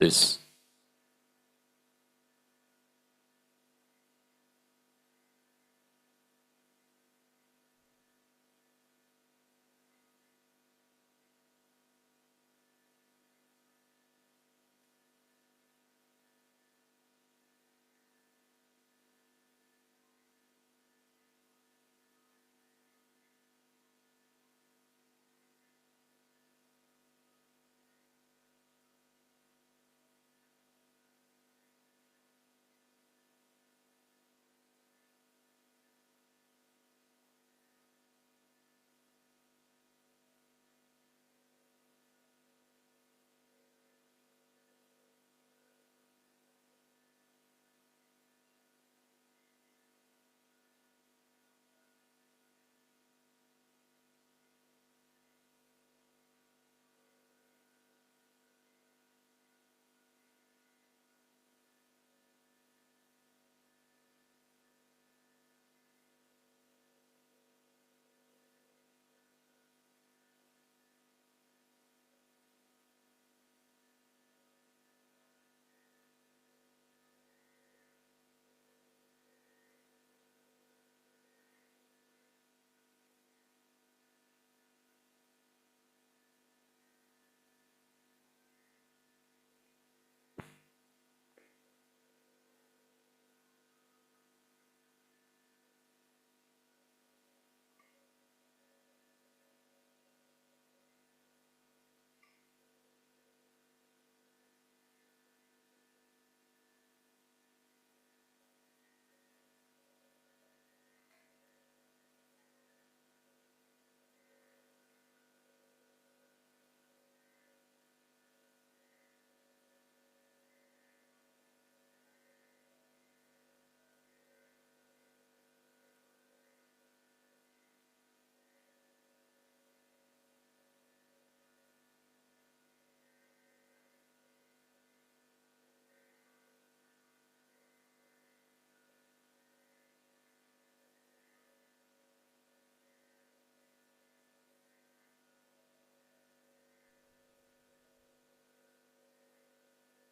Tes.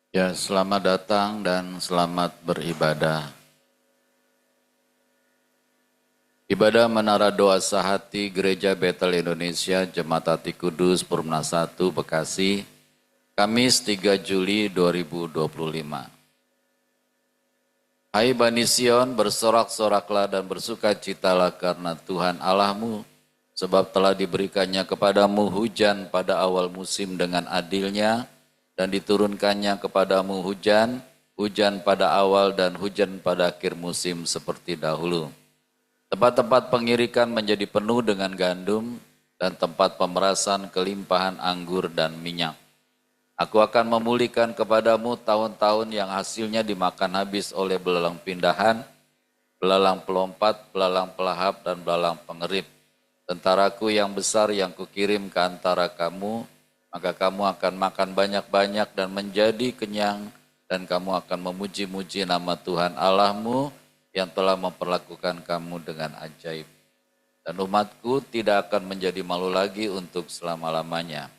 Ya, selamat datang dan selamat beribadah. Ibadah Menara Doa Sehati Gereja Betel Indonesia, Jemaat Hati Kudus, Perumna 1, Bekasi, Kamis 3 Juli 2025. Hai Bani Sion, bersorak-soraklah dan bersukacitalah karena Tuhan Allahmu, sebab telah diberikannya kepadamu hujan pada awal musim dengan adilnya, dan diturunkannya kepadamu hujan pada awal dan hujan pada akhir musim seperti dahulu. Tempat-tempat pengirikan menjadi penuh dengan gandum, dan tempat pemerasan kelimpahan anggur dan minyak. Aku akan memulihkan kepadamu tahun-tahun yang hasilnya dimakan habis oleh belalang pindahan, belalang pelompat, belalang pelahap, dan belalang pengerip. Tentaraku yang besar yang kukirim ke antara kamu, maka kamu akan makan banyak-banyak dan menjadi kenyang, dan kamu akan memuji-muji nama Tuhan Allahmu yang telah memperlakukan kamu dengan ajaib. Dan umatku tidak akan menjadi malu lagi untuk selama-lamanya.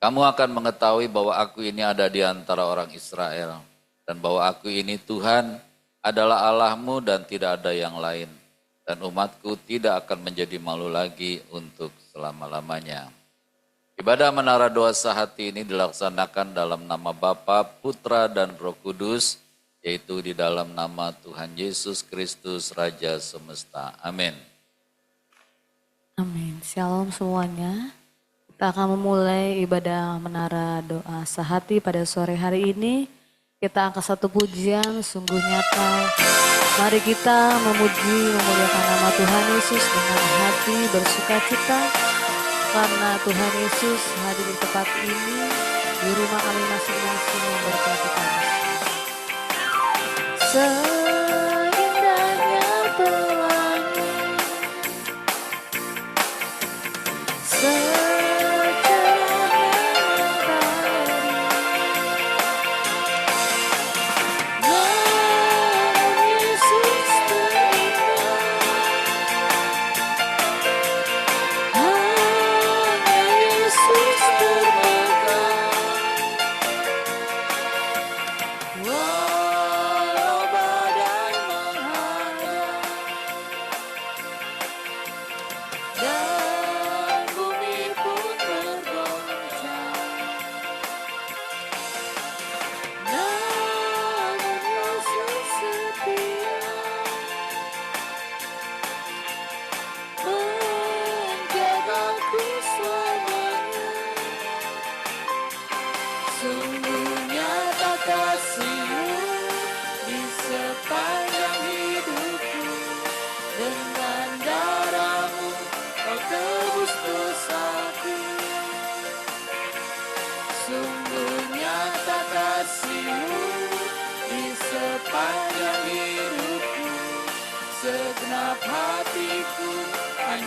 Kamu akan mengetahui bahwa aku ini ada di antara orang Israel, dan bahwa aku ini Tuhan adalah Allahmu dan tidak ada yang lain. Dan umatku tidak akan menjadi malu lagi untuk selama-lamanya. Ibadah Menara Doa Sehati ini dilaksanakan dalam nama Bapa, Putra, dan Roh Kudus, yaitu di dalam nama Tuhan Yesus Kristus, Raja Semesta. Amin. Amin. Shalom semuanya. Kita akan memulai ibadah Menara Doa Sehati pada sore hari ini. Kita angkat satu pujian sungguh nyata. Mari kita memuji, memuliakan nama Tuhan Yesus dengan hati bersukacita. Karena Tuhan Yesus hadir di tempat ini, di rumah kami masing-masing yang berkati kami. Seindahnya pelangi,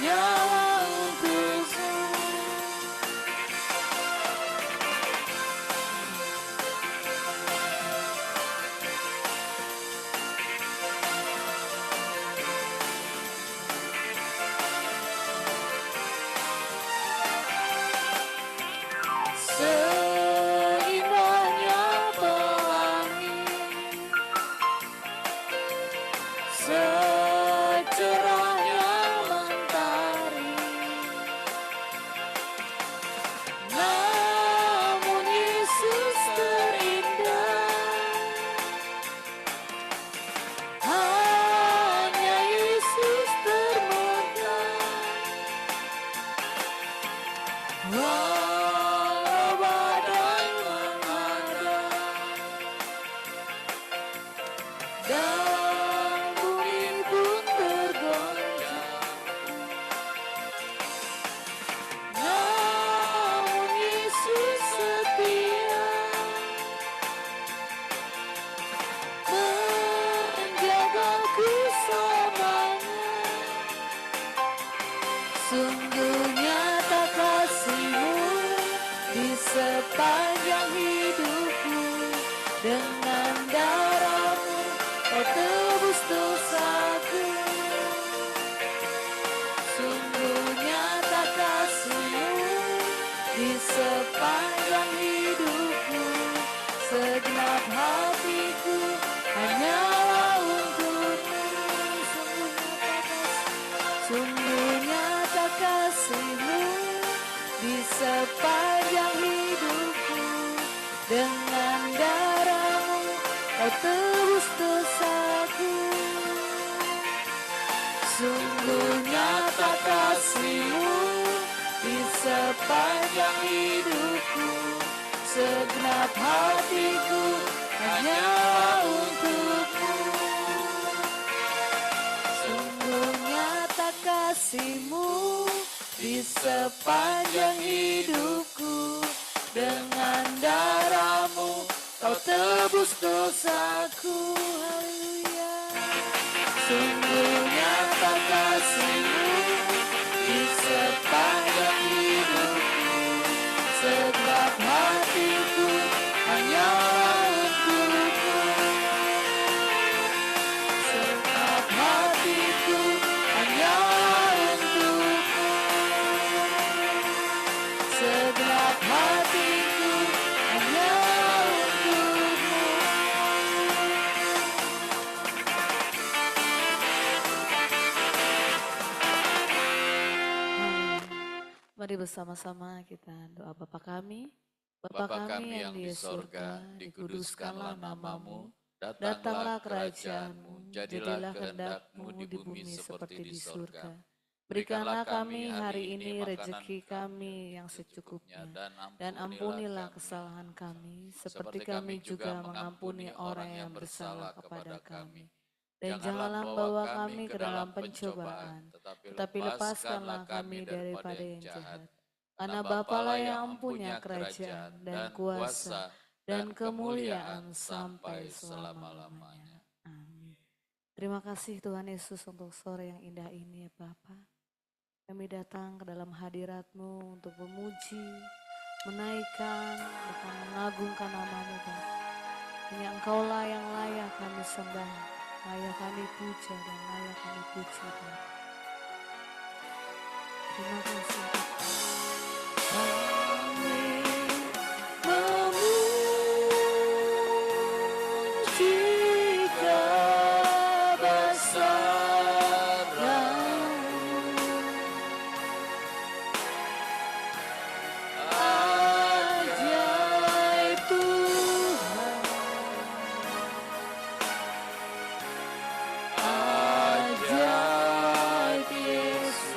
hanyalah untuk-Mu. Seindahnya pelangi, secerahnya mentari, namun Yesus terindah, hanya Yesus termegah. Walau badai menghadang dan bumi pun bergoncang, namun Yesus setia menjagaku selamanya. Sungguh nyata kasih-Mu di sepanjang hidupku. Dengan darah-Mu Kau tebus dosaku. Sungguh nyata kasih-Mu di sepanjang hidupku. Segenap hatiku hanyalah untuk-Mu. Sungguh nyata kasih-Mu di sepanjang hidupku. Dengan darah-Mu Kau tebus dosaku. Sungguh nyata kasih-Mu di sepanjang hidupku. Segenap hatiku hanyalah untuk-Mu. Sungguh nyata kasih-Mu di sepanjang hidupku. Dengan darah-Mu Kau tebus dosaku. Haleluya. Sungguh nyata kasih-Mu di sepanjang hidupku. Segenap hatiku hanyalah untuk-Mu. Segenap hatiku hanyalah untuk-Mu. Segenap hatiku hanyalah untuk-Mu. Mari bersama-sama kita doa Bapa kami. Bapa kami yang di sorga, dikuduskanlah nama-Mu, datanglah kerajaan-Mu, jadilah kehendak-Mu di bumi seperti di surga. Berikanlah kami hari ini rejeki kami yang secukupnya, dan ampunilah kesalahan kami, seperti kami juga mengampuni orang yang bersalah kepada kami. Dan janganlah bawa kami ke dalam pencobaan, tetapi lepaskanlah kami daripada yang jahat. Karena Bapalah yang mempunyai kerajaan dan kuasa dan kemuliaan sampai selama-lamanya. Amin. Terima kasih Tuhan Yesus untuk sore yang indah ini ya Bapa. Kami datang ke dalam hadirat-Mu untuk memuji, menaikkan, bahkan mengagungkan nama-Mu Bapa. Hanya Engkaulah yang layak kami sembah, layak kami puja dan layak kami puji Bapa. Terima kasih Bapa. Kami memuji kebesaran-Mu, ajaib Tuhan, ajaib Yesus.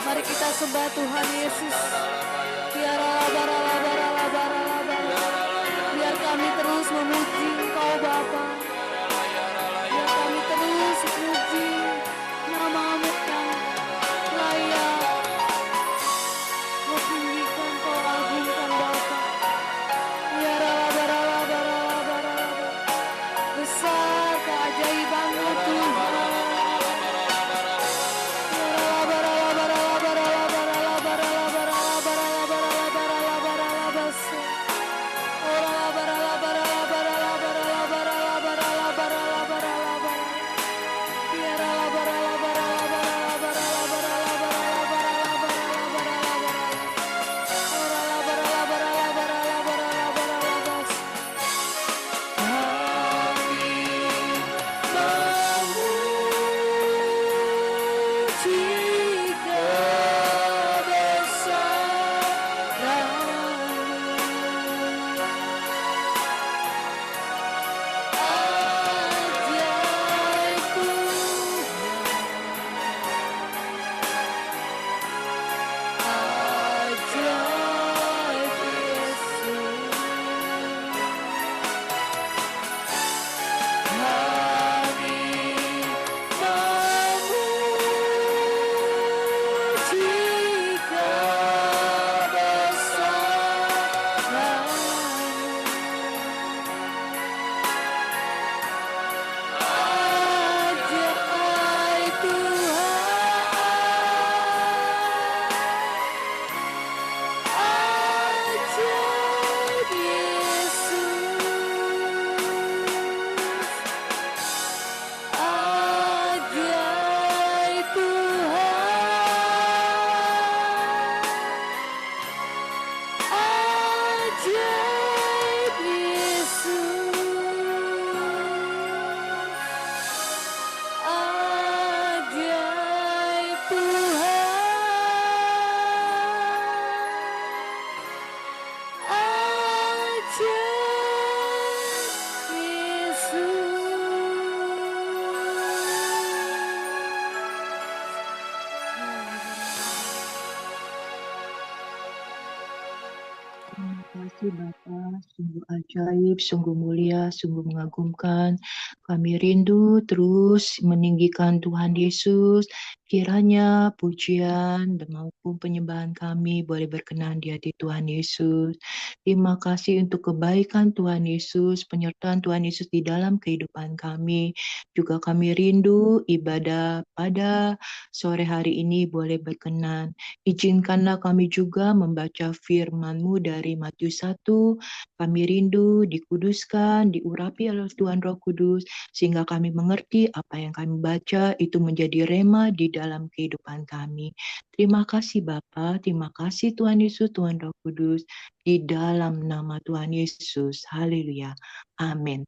Mari kita sembah Tuhan Yesus. Biar kami terus memuji Engkau Bapa. Biar kami terus memuji nama-Mu yang layak. Kau tinggikan, Kau agungkan Bapa. Besar keajaiban-Mu Tuhan. Terima kasih Bapa, sungguh ajaib, sungguh mulia, sungguh mengagumkan. Kami rindu terus meninggikan Tuhan Yesus. Kiranya pujian dan maupun penyembahan kami boleh berkenan di hati Tuhan Yesus. Terima kasih untuk kebaikan Tuhan Yesus, penyertaan Tuhan Yesus di dalam kehidupan kami. Juga kami rindu ibadah pada sore hari ini boleh berkenan. Izinkanlah kami juga membaca firman-Mu dari Matius 1. Kami rindu dikuduskan, diurapi oleh Tuhan Roh Kudus, sehingga kami mengerti apa yang kami baca itu menjadi rema di dalam kehidupan kami. Terima kasih Bapa, terima kasih Tuhan Yesus, Tuhan Roh Kudus, di dalam nama Tuhan Yesus. Haleluya. Amin.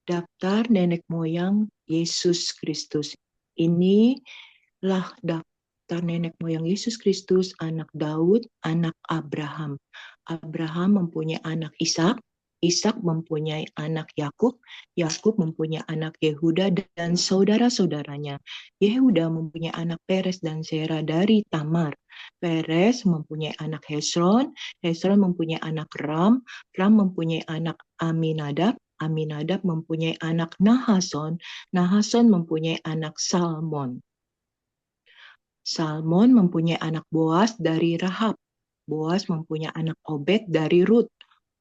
Daftar nenek moyang Yesus Kristus. Inilah daftar nenek moyang Yesus Kristus, anak Daud, anak Abraham. Abraham mempunyai anak Ishak, Ishak mempunyai anak Yakub, Yakub mempunyai anak Yehuda dan saudara-saudaranya. Yehuda mempunyai anak Peres dan Zera dari Tamar. Peres mempunyai anak Hesron, Hesron mempunyai anak Ram, Ram mempunyai anak Aminadab, Aminadab mempunyai anak Nahason, Nahason mempunyai anak Salmon. Salmon mempunyai anak Boas dari Rahab. Boas mempunyai anak Obed dari Rut.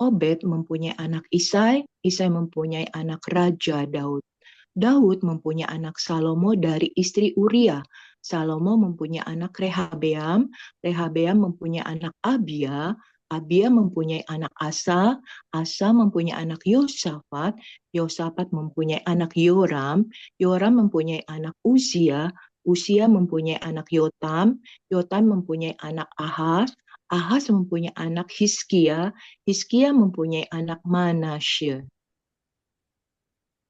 Obed mempunyai anak Isai, Isai mempunyai anak Raja Daud. Daud mempunyai anak Salomo dari istri Uria. Salomo mempunyai anak Rehabeam, Rehabeam mempunyai anak Abia, Abia mempunyai anak Asa, Asa mempunyai anak Yosafat, Yosafat mempunyai anak Yoram, Yoram mempunyai anak Uzia, Uzia mempunyai anak Yotam, Yotam mempunyai anak Ahaz, Ahaz mempunyai anak Hizkia, Hizkia mempunyai anak Manasye.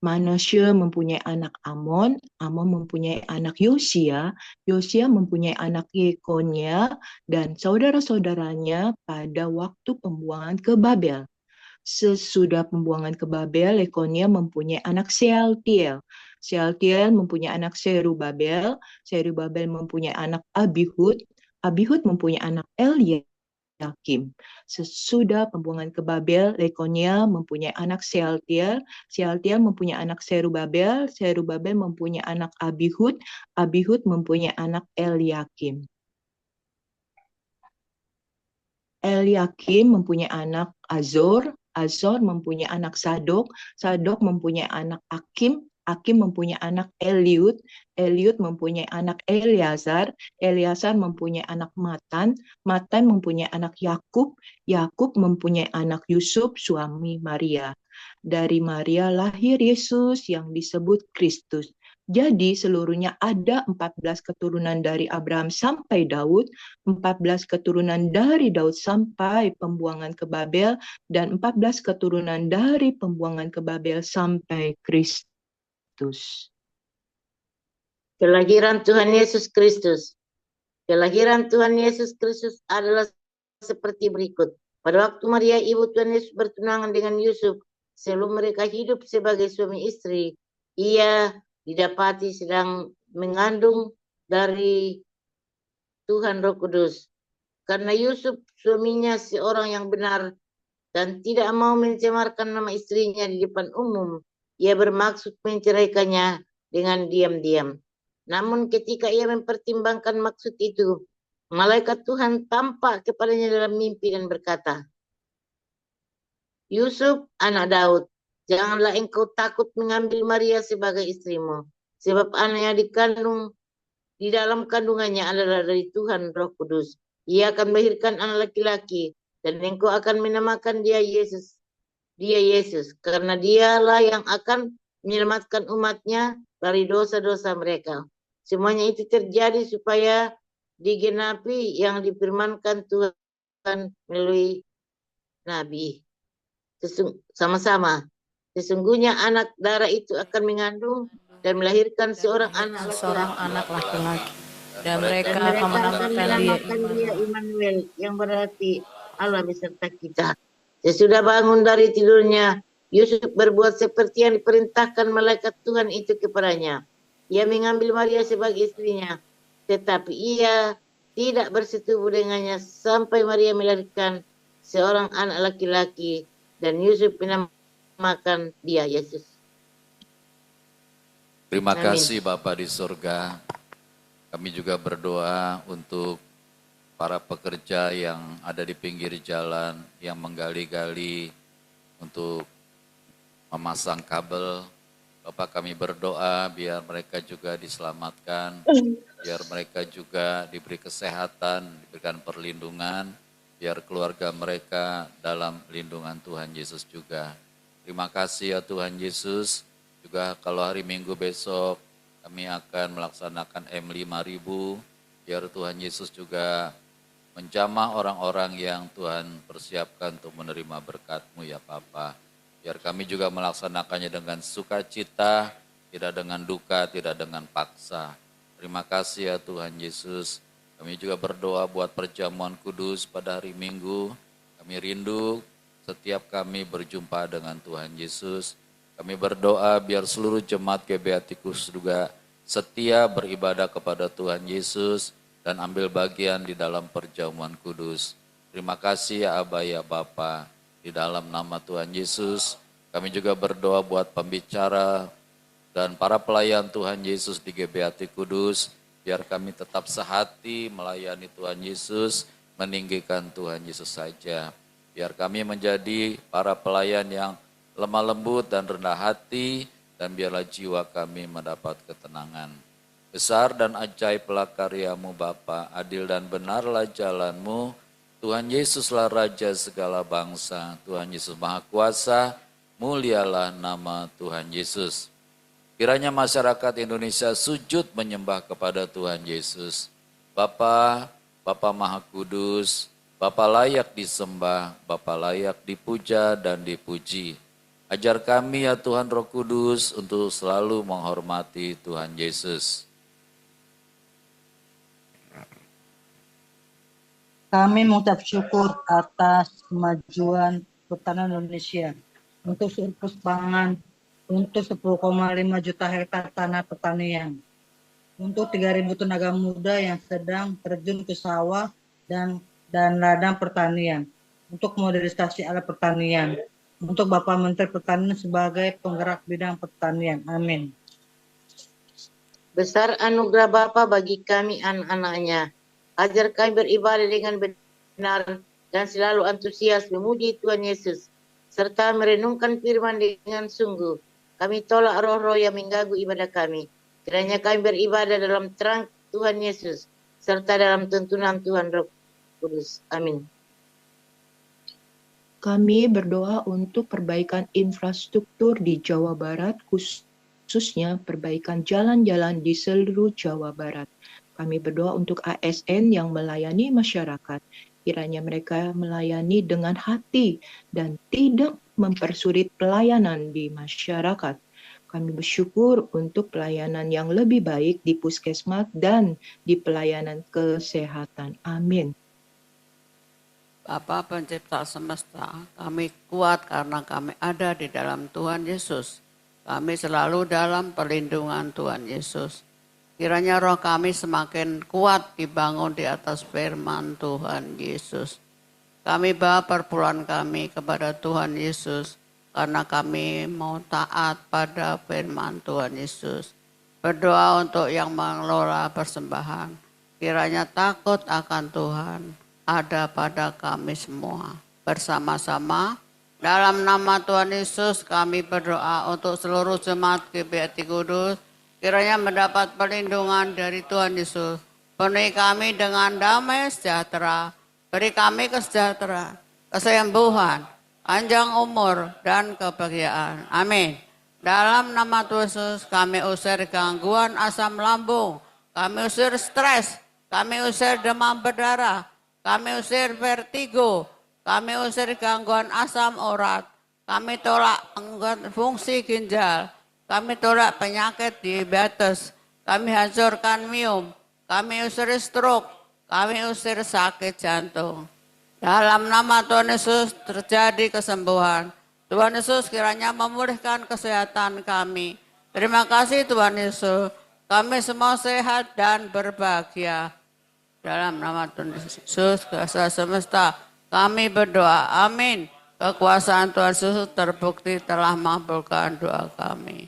Manasye mempunyai anak Amon, Amon mempunyai anak Yosia, Yosia mempunyai anak Yekonia dan saudara-saudaranya pada waktu pembuangan ke Babel. Sesudah pembuangan ke Babel, Yekonia mempunyai anak Sealtiel. Sealtiel mempunyai anak Serubabel, Serubabel mempunyai anak Abihud, Abihud mempunyai anak Eliakim. Sesudah pembuangan ke Babel, Yekonia mempunyai anak Sealtiel, Sealtiel mempunyai anak Serubabel, Serubabel mempunyai anak Abihud, Abihud mempunyai anak Eliakim. Eliakim mempunyai anak Azor, Azor mempunyai anak Sadok, Sadok mempunyai anak Akim, Akim mempunyai anak Eliud, Eliud mempunyai anak Eleazar, Eleazar mempunyai anak Matan, Matan mempunyai anak Yakub, Yakub mempunyai anak Yusuf suami Maria. Dari Maria lahir Yesus yang disebut Kristus. Jadi seluruhnya ada 14 keturunan dari Abraham sampai Daud, 14 keturunan dari Daud sampai pembuangan ke Babel, dan 14 keturunan dari pembuangan ke Babel sampai Kristus. Kelahiran Tuhan Yesus Kristus. Kelahiran Tuhan Yesus Kristus adalah seperti berikut. Pada waktu Maria ibu Tuhan Yesus bertunangan dengan Yusuf, sebelum mereka hidup sebagai suami istri, ia didapati sedang mengandung dari Tuhan Roh Kudus. Karena Yusuf suaminya seorang yang benar dan tidak mau mencemarkan nama istrinya di depan umum, ia bermaksud menceraikannya dengan diam-diam. Namun ketika ia mempertimbangkan maksud itu, malaikat Tuhan tampak kepadanya dalam mimpi dan berkata, Yusuf, anak Daud, janganlah engkau takut mengambil Maria sebagai istrimu, sebab anak yang dikandung di dalam kandungannya adalah dari Tuhan Roh Kudus. Ia akan melahirkan anak laki-laki, dan engkau akan menamakan dia Yesus. Dia Yesus, karena dialah yang akan menyelamatkan umatnya dari dosa-dosa mereka. Semuanya itu terjadi supaya digenapi yang difirmankan Tuhan melalui Nabi. Sama-sama. Sesungguhnya anak darah itu akan mengandung dan melahirkan seorang anak laki-laki. Dan mereka akan menamakan dia Immanuel, yang berarti Allah beserta kita. Sesudah bangun dari tidurnya, Yusuf berbuat seperti yang diperintahkan malaikat Tuhan itu kepadanya. Ia mengambil Maria sebagai istrinya, tetapi ia tidak bersetubuh dengannya sampai Maria melahirkan seorang anak laki-laki, dan Yusuf menamakan dia Yesus. Terima Amin. kasih Bapa di surga. Kami juga berdoa untuk para pekerja yang ada di pinggir jalan, yang menggali-gali untuk memasang kabel. Bapak, kami berdoa biar mereka juga diselamatkan, biar mereka juga diberi kesehatan, diberikan perlindungan, biar keluarga mereka dalam lindungan Tuhan Yesus juga. Terima kasih ya Tuhan Yesus. Juga kalau hari Minggu besok kami akan melaksanakan M5000, biar Tuhan Yesus juga menjamah orang-orang yang Tuhan persiapkan untuk menerima berkat-Mu ya Bapa. Biar kami juga melaksanakannya dengan sukacita, tidak dengan duka, tidak dengan paksa. Terima kasih ya Tuhan Yesus. Kami juga berdoa buat perjamuan kudus pada hari Minggu. Kami rindu setiap kami berjumpa dengan Tuhan Yesus. Kami berdoa biar seluruh jemaat GBA-Tikus juga setia beribadah kepada Tuhan Yesus dan ambil bagian di dalam perjamuan kudus. Terima kasih ya Aba ya Bapa. Di dalam nama Tuhan Yesus, kami juga berdoa buat pembicara dan para pelayan Tuhan Yesus di GBA Kudus, biar kami tetap sehati melayani Tuhan Yesus, meninggikan Tuhan Yesus saja. Biar kami menjadi para pelayan yang lemah lembut dan rendah hati, dan biarlah jiwa kami mendapat ketenangan. Besar dan ajaiblah karya-Mu Bapa, adil dan benarlah jalan-Mu. Tuhan Yesuslah Raja segala bangsa, Tuhan Yesus Maha Kuasa, mulialah nama Tuhan Yesus. Kiranya masyarakat Indonesia sujud menyembah kepada Tuhan Yesus. Bapa, Bapa Maha Kudus, Bapa layak disembah, Bapa layak dipuja dan dipuji. Ajar kami ya Tuhan Roh Kudus untuk selalu menghormati Tuhan Yesus. Kami mengucap syukur atas kemajuan pertanian Indonesia untuk surplus pangan untuk 10,5 juta hektar tanah pertanian, untuk 3.000 tenaga muda yang sedang terjun ke sawah dan ladang pertanian, untuk modernisasi alat pertanian, untuk Bapak Menteri Pertanian sebagai penggerak bidang pertanian. Amin. Besar anugerah Bapa bagi kami anak-anaknya. Ajar kami beribadah dengan benar dan selalu antusias memuji Tuhan Yesus, serta merenungkan firman dengan sungguh. Kami tolak roh-roh yang mengganggu ibadah kami. Kiranya kami beribadah dalam terang Tuhan Yesus, serta dalam tuntunan Tuhan Roh Kudus. Amin. Kami berdoa untuk perbaikan infrastruktur di Jawa Barat, khususnya perbaikan jalan-jalan di seluruh Jawa Barat. Kami berdoa untuk ASN yang melayani masyarakat. Kiranya mereka melayani dengan hati dan tidak mempersulit pelayanan di masyarakat. Kami bersyukur untuk pelayanan yang lebih baik di puskesmas dan di pelayanan kesehatan. Amin. Bapa Pencipta semesta, kami kuat karena kami ada di dalam Tuhan Yesus. Kami selalu dalam perlindungan Tuhan Yesus. Kiranya roh kami semakin kuat dibangun di atas firman Tuhan Yesus. Kami bawa perpuluhan kami kepada Tuhan Yesus karena kami mau taat pada firman Tuhan Yesus. Berdoa untuk yang mengelola persembahan. Kiranya takut akan Tuhan ada pada kami semua. Bersama-sama dalam nama Tuhan Yesus kami berdoa untuk seluruh jemaat GBA Kudus. Kiranya mendapat perlindungan dari Tuhan Yesus. Penuhi kami dengan damai sejahtera. Beri kami kesejahteraan, kesembuhan, panjang umur, dan kebahagiaan. Amin. Dalam nama Tuhan Yesus kami usir gangguan asam lambung. Kami usir stres. Kami usir demam berdarah. Kami usir vertigo. Kami usir gangguan asam urat. Kami tolak fungsi ginjal. Kami tolak penyakit diabetes, kami hancurkan miom, kami usir stroke, kami usir sakit jantung. Dalam nama Tuhan Yesus terjadi kesembuhan. Tuhan Yesus kiranya memulihkan kesehatan kami. Terima kasih Tuhan Yesus, kami semua sehat dan berbahagia. Dalam nama Tuhan Yesus, kuasa semesta, kami berdoa. Amin. Kekuasaan Tuhan Yesus terbukti telah mengabulkan doa kami.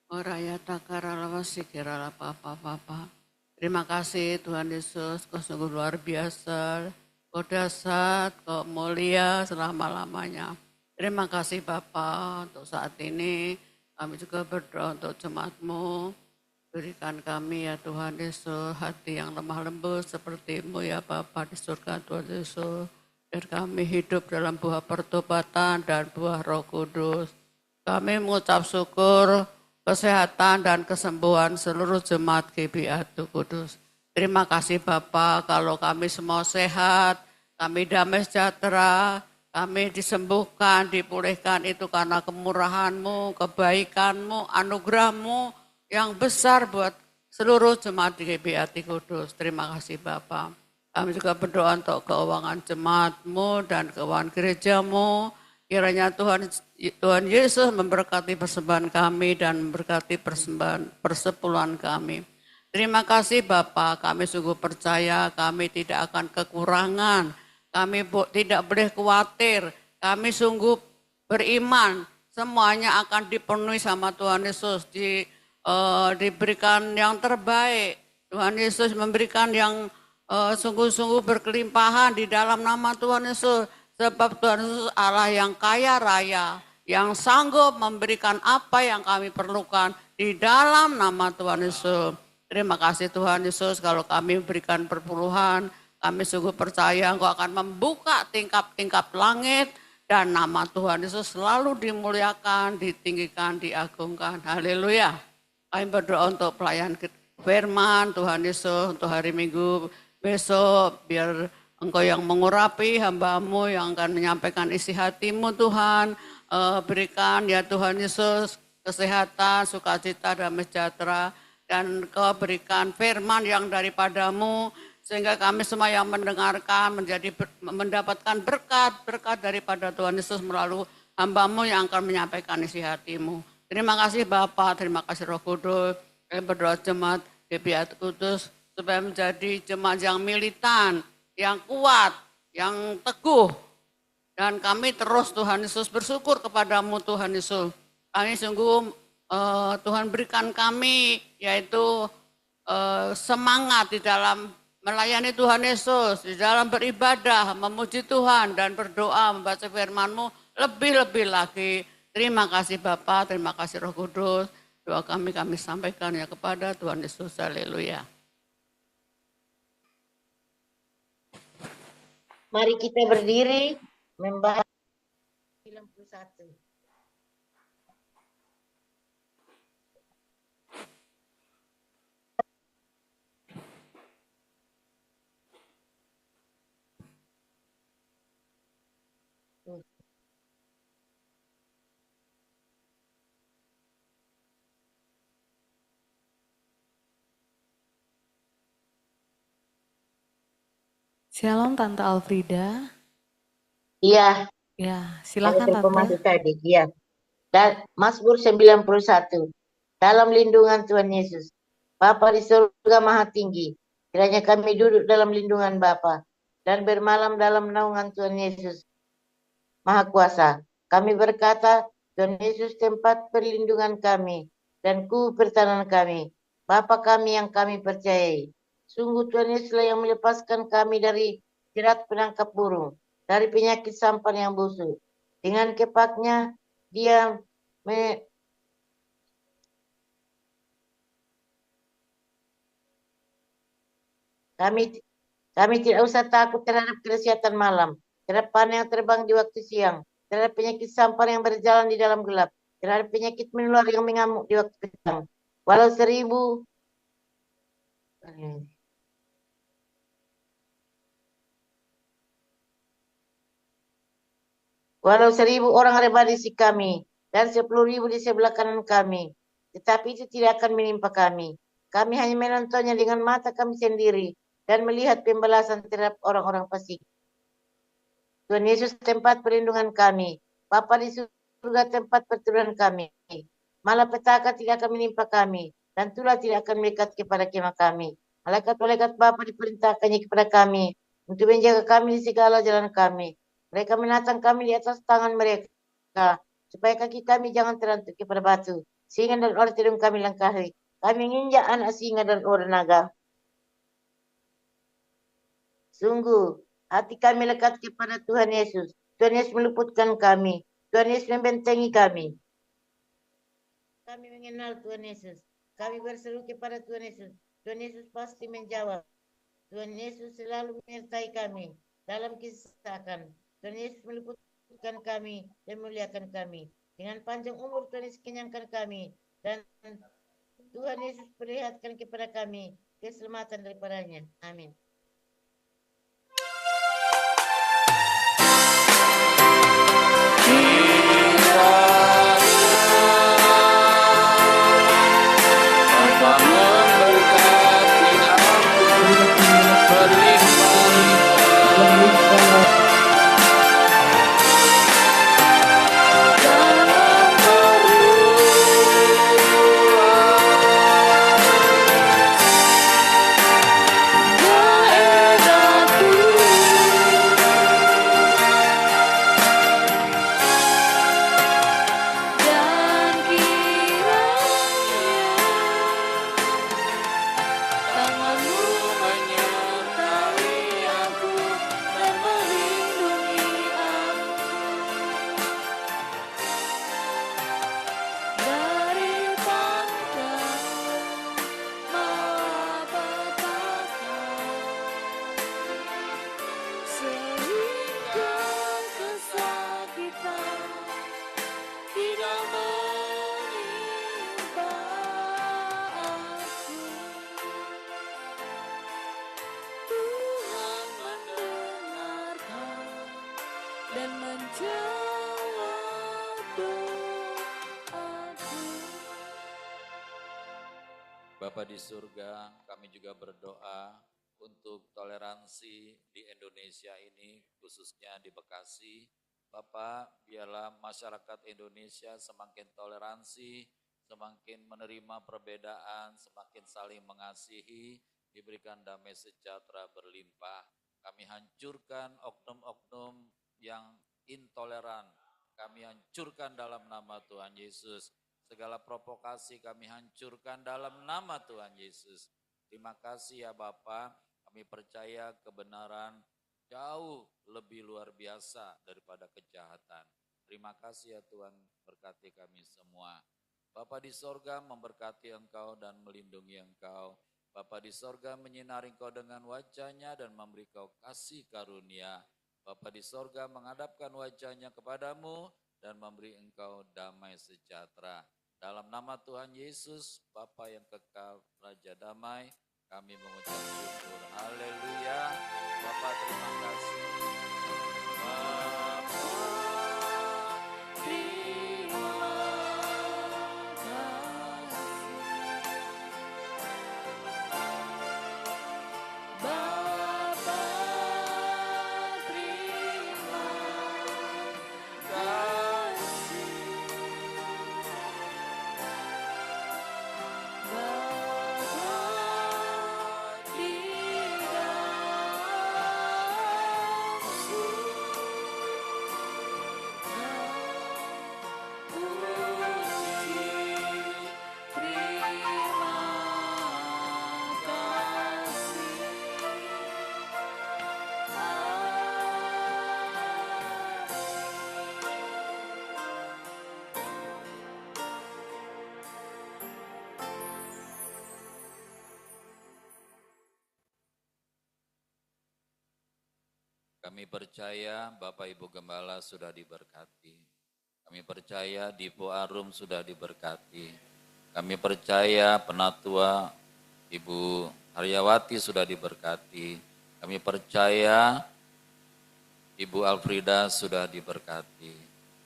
Oraya takarala sikirala papa. Terima kasih Tuhan Yesus, Kau sungguh luar biasa, Kau dahsyat, Kau mulia selama-lamanya. Terima kasih Bapa untuk saat ini. Kami juga berdoa untuk jemaat-Mu. Berikan kami ya Tuhan Yesus hati yang lemah lembut seperti-Mu ya Bapa di surga Tuhan Yesus. Biar kami hidup dalam buah pertobatan dan buah Roh Kudus. Kami mengucap syukur kesehatan dan kesembuhan seluruh jemaat GBA Tuh Kudus. Terima kasih Bapak, kalau kami semua sehat, kami damai sejahtera, kami disembuhkan, dipulihkan itu karena kemurahan-Mu, kebaikan-Mu, anugerah-Mu yang besar buat seluruh jemaat di GBA Tuh Kudus. Terima kasih Bapak. Kami juga berdoa untuk keuangan jemaat-Mu dan keuangan gereja-Mu. Kiranya Tuhan Yesus memberkati persembahan kami dan memberkati persepuluhan kami. Terima kasih Bapa, kami sungguh percaya kami tidak akan kekurangan. Kami tidak boleh khawatir, kami sungguh beriman. Semuanya akan dipenuhi sama Tuhan Yesus, diberikan yang terbaik. Tuhan Yesus memberikan yang sungguh-sungguh berkelimpahan di dalam nama Tuhan Yesus. Sebab Tuhan Yesus Allah yang kaya raya, yang sanggup memberikan apa yang kami perlukan di dalam nama Tuhan Yesus. Terima kasih Tuhan Yesus, kalau kami berikan perpuluhan, kami sungguh percaya Engkau akan membuka tingkap-tingkap langit dan nama Tuhan Yesus selalu dimuliakan, ditinggikan, diagungkan. Haleluya. Kami berdoa untuk pelayan firman Tuhan Yesus untuk hari Minggu besok, biar Engkau yang mengurapi hamba-Mu yang akan menyampaikan isi hati-Mu Tuhan. Berikan ya Tuhan Yesus kesehatan, sukacita, damai sejahtera. Dan Engkau berikan firman yang daripada-Mu. Sehingga kami semua yang mendengarkan mendapatkan berkat daripada Tuhan Yesus melalui hamba-Mu yang akan menyampaikan isi hati-Mu. Terima kasih Bapa, terima kasih Roh Kudus. Kami berdoa jemaat GBA Kudus supaya menjadi jemaat yang militan, yang kuat, yang teguh. Dan kami terus Tuhan Yesus bersyukur kepada-Mu Tuhan Yesus. Kami sungguh Tuhan berikan kami yaitu semangat di dalam melayani Tuhan Yesus, di dalam beribadah, memuji Tuhan dan berdoa, membaca firman-Mu lebih-lebih lagi. Terima kasih Bapa, terima kasih Roh Kudus. Doa kami sampaikan ya kepada Tuhan Yesus. Haleluya. Mari kita berdiri membaca 91. Shalom Tante Alfrida. Iya. Ya, silakan Tante. Tadi, iya. Dan Mazmur 91. Dalam lindungan Tuhan Yesus. Bapa di surga maha tinggi. Kiranya kami duduk dalam lindungan Bapa dan bermalam dalam naungan Tuhan Yesus Maha Kuasa. Kami berkata, Tuhan Yesus tempat perlindungan kami dan pertahanan kami. Bapa kami yang kami percayai. Sungguh Tuhan Yesuslah yang melepaskan kami dari jerat penangkap burung, dari penyakit sampan yang busuk. Dengan kepaknya dia kami tidak usah takut terhadap kesehatan malam, terhadap panah yang terbang di waktu siang, terhadap penyakit sampan yang berjalan di dalam gelap, terhadap penyakit menular yang mengamuk di waktu petang. Walau 1.000 orang rebah di sisi kami dan 10.000 di sebelah kanan kami, tetapi itu tidak akan menimpa kami. Kami hanya menontonnya dengan mata kami sendiri dan melihat pembalasan terhadap orang-orang fasik. Tuhan Yesus tempat perlindungan kami, Bapa di surga tempat pertolongan kami. Malapetaka tidak akan menimpa kami dan tulah tidak akan mendekat kepada kemah kami. Malaikat-malaikat Bapa diperintahkannya kepada kami untuk menjaga kami di segala jalan kami. Mereka menatang kami di atas tangan mereka, supaya kaki kami jangan terantuk kepada batu. singa dan ular tidung kami langkahi. Kami menginjak anak singa dan ular naga. Sungguh, hati kami lekat kepada Tuhan Yesus. Tuhan Yesus meluputkan kami. Tuhan Yesus membentengi kami. Kami mengenal Tuhan Yesus. Kami berseru kepada Tuhan Yesus. Tuhan Yesus pasti menjawab. Tuhan Yesus selalu menyertai kami dalam kesesakan. Tuhan Yesus meluputkan kami dan memuliakan kami. Dengan panjang umur Tuhan Yesus kenyangkan kami. Dan Tuhan Yesus perlihatkan kepada kami keselamatan daripadanya. Amin. Bapa di surga, kami juga berdoa untuk toleransi di Indonesia ini, khususnya di Bekasi. Bapak, biarlah masyarakat Indonesia semakin toleransi, semakin menerima perbedaan, semakin saling mengasihi, diberikan damai sejahtera berlimpah. Kami hancurkan oknum-oknum yang intoleran, kami hancurkan dalam nama Tuhan Yesus. Segala provokasi kami hancurkan dalam nama Tuhan Yesus. Terima kasih ya Bapa, kami percaya kebenaran jauh lebih luar biasa daripada kejahatan. Terima kasih ya Tuhan, berkati kami semua. Bapa di sorga memberkati Engkau dan melindungi Engkau. Bapa di sorga menyinari Engkau dengan wajahnya dan memberi Engkau kasih karunia. Bapa di sorga menghadapkan wajahnya kepadamu dan memberi Engkau damai sejahtera. Dalam nama Tuhan Yesus, Bapa yang kekal, Raja damai, kami mengucap syukur. Haleluya. Bapa terima kasih. Bapa terima kasih. Bapa terima kasih. Kami percaya Bapak Ibu Gembala sudah diberkati. Kami percaya Dipo Arum sudah diberkati. Kami percaya Penatua Ibu Haryawati sudah diberkati. Kami percaya Ibu Alfrida sudah diberkati.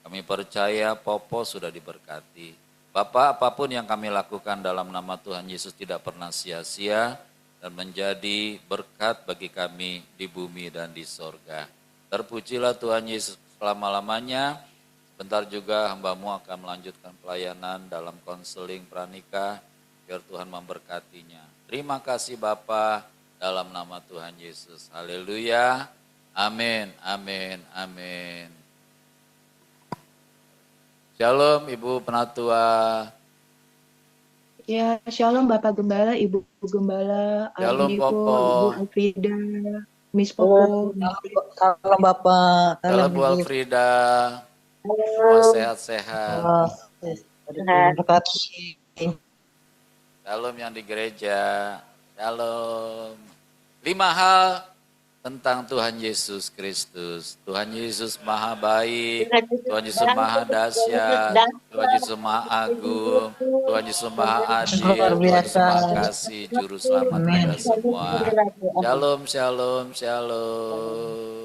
Kami percaya Popo sudah diberkati. Bapak, apapun yang kami lakukan dalam nama Tuhan Yesus tidak pernah sia-sia dan menjadi berkat bagi kami di bumi dan di sorga. Terpujilah Tuhan Yesus selama-lamanya. Bentar juga hamba-Mu akan melanjutkan pelayanan dalam konseling pranikah, biar Tuhan memberkatinya. Terima kasih Bapa, dalam nama Tuhan Yesus. Haleluya. Amin, amin, amin. Shalom Ibu Penatua. Ya, Shalom Bapak Gembala, Ibu Gembala, Shalom Aldiko, Popo. Ibu Alfrida, Miss Popo. Salam Bapak, Shalom salam Bu Ibu. Alfrida. Semua sehat-sehat. Oh, terima kasih. Shalom yang di gereja. Shalom. 5 hal tentang Tuhan Yesus Kristus. Tuhan Yesus Maha Baik, Tuhan Yesus Maha Dahsyat, Tuhan Yesus Maha Agung, Tuhan Yesus Maha Adil, Luar Tuhan Yesus biasa. Maha Kasih, Juru Selamat Amin. kita semua. Shalom, shalom, shalom.